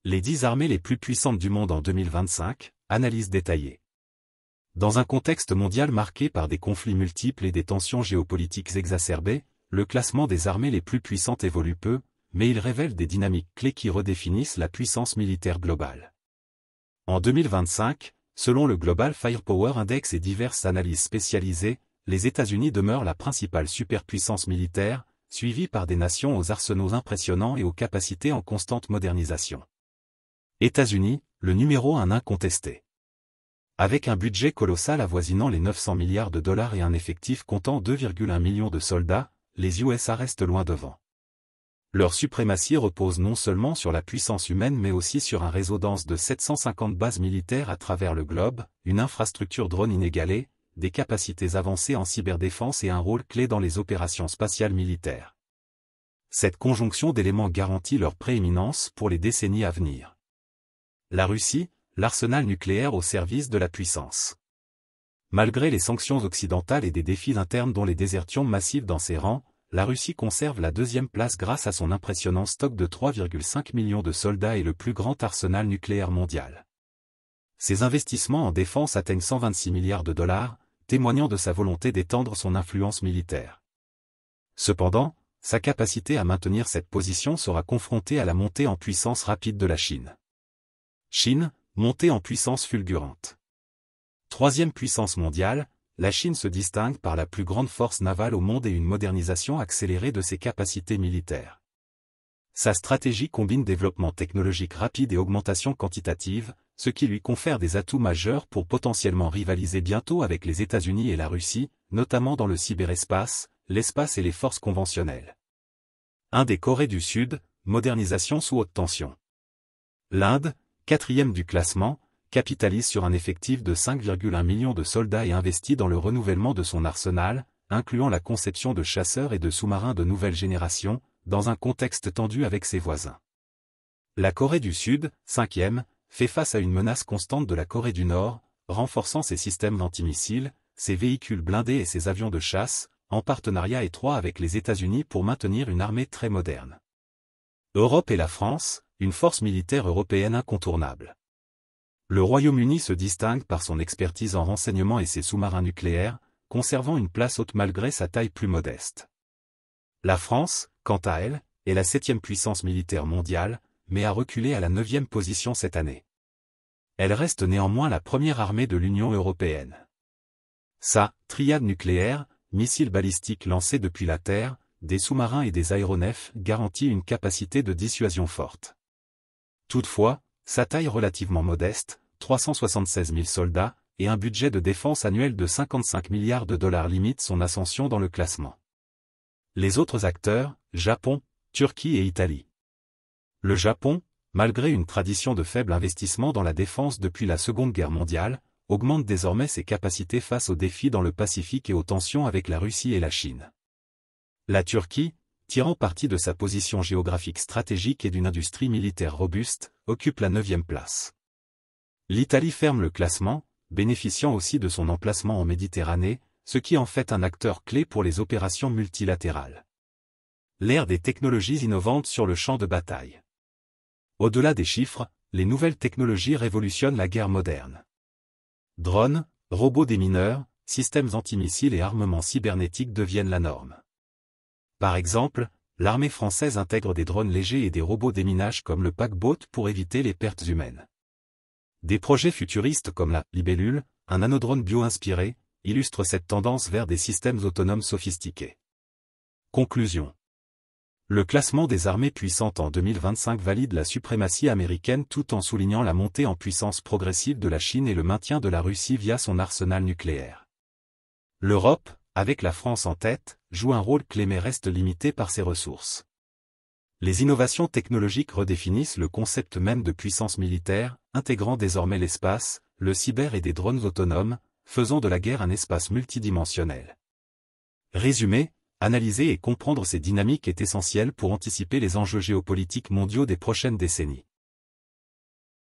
Les 10 armées les plus puissantes du monde en 2025, analyse détaillée. Dans un contexte mondial marqué par des conflits multiples et des tensions géopolitiques exacerbées, le classement des armées les plus puissantes évolue peu, mais il révèle des dynamiques clés qui redéfinissent la puissance militaire globale. En 2025, selon le Global Firepower Index et diverses analyses spécialisées, les États-Unis demeurent la principale superpuissance militaire, suivie par des nations aux arsenaux impressionnants et aux capacités en constante modernisation. États-Unis, le numéro 1 incontesté. Avec un budget colossal avoisinant les 900 milliards de dollars et un effectif comptant 2,1 millions de soldats, les USA restent loin devant. Leur suprématie repose non seulement sur la puissance humaine mais aussi sur un réseau dense de 750 bases militaires à travers le globe, une infrastructure drone inégalée, des capacités avancées en cyberdéfense et un rôle clé dans les opérations spatiales militaires. Cette conjonction d'éléments garantit leur prééminence pour les décennies à venir. La Russie, l'arsenal nucléaire au service de la puissance. Malgré les sanctions occidentales et des défis internes dont les désertions massives dans ses rangs, la Russie conserve la deuxième place grâce à son impressionnant stock de 3,5 millions de soldats et le plus grand arsenal nucléaire mondial. Ses investissements en défense atteignent 126 milliards de dollars, témoignant de sa volonté d'étendre son influence militaire. Cependant, sa capacité à maintenir cette position sera confrontée à la montée en puissance rapide de la Chine. Chine, montée en puissance fulgurante. Troisième puissance mondiale, la Chine se distingue par la plus grande force navale au monde et une modernisation accélérée de ses capacités militaires. Sa stratégie combine développement technologique rapide et augmentation quantitative, ce qui lui confère des atouts majeurs pour potentiellement rivaliser bientôt avec les États-Unis et la Russie, notamment dans le cyberespace, l'espace et les forces conventionnelles. Inde et Corée du Sud, modernisation sous haute tension. L'Inde, quatrième du classement, capitalise sur un effectif de 5,1 millions de soldats et investit dans le renouvellement de son arsenal, incluant la conception de chasseurs et de sous-marins de nouvelle génération, dans un contexte tendu avec ses voisins. La Corée du Sud, cinquième, fait face à une menace constante de la Corée du Nord, renforçant ses systèmes antimissiles, ses véhicules blindés et ses avions de chasse, en partenariat étroit avec les États-Unis pour maintenir une armée très moderne. Europe et la France, une force militaire européenne incontournable. Le Royaume-Uni se distingue par son expertise en renseignement et ses sous-marins nucléaires, conservant une place haute malgré sa taille plus modeste. La France, quant à elle, est la 7e puissance militaire mondiale, mais a reculé à la 9e position cette année. Elle reste néanmoins la première armée de l'Union européenne. Sa triade nucléaire, missiles balistiques lancés depuis la Terre, des sous-marins et des aéronefs garantit une capacité de dissuasion forte. Toutefois, sa taille relativement modeste, 376 000 soldats, et un budget de défense annuel de 55 milliards de dollars limitent son ascension dans le classement. Les autres acteurs, Japon, Turquie et Italie. Le Japon, malgré une tradition de faible investissement dans la défense depuis la Seconde Guerre mondiale, augmente désormais ses capacités face aux défis dans le Pacifique et aux tensions avec la Russie et la Chine. La Turquie, tirant parti de sa position géographique stratégique et d'une industrie militaire robuste, occupe la 9e place. L'Italie ferme le classement, bénéficiant aussi de son emplacement en Méditerranée, ce qui en fait un acteur clé pour les opérations multilatérales. L'ère des technologies innovantes sur le champ de bataille. Au-delà des chiffres, les nouvelles technologies révolutionnent la guerre moderne. Drones, robots démineurs, systèmes antimissiles et armements cybernétiques deviennent la norme. Par exemple, l'armée française intègre des drones légers et des robots déminage comme le paquebot pour éviter les pertes humaines. Des projets futuristes comme la Libellule, un nanodrone bio-inspiré, illustrent cette tendance vers des systèmes autonomes sophistiqués. Conclusion. Le classement des armées puissantes en 2025 valide la suprématie américaine tout en soulignant la montée en puissance progressive de la Chine et le maintien de la Russie via son arsenal nucléaire. L'Europe, avec la France en tête, joue un rôle clé mais reste limitée par ses ressources. Les innovations technologiques redéfinissent le concept même de puissance militaire, intégrant désormais l'espace, le cyber et des drones autonomes, faisant de la guerre un espace multidimensionnel. Résumé, analyser et comprendre ces dynamiques est essentiel pour anticiper les enjeux géopolitiques mondiaux des prochaines décennies.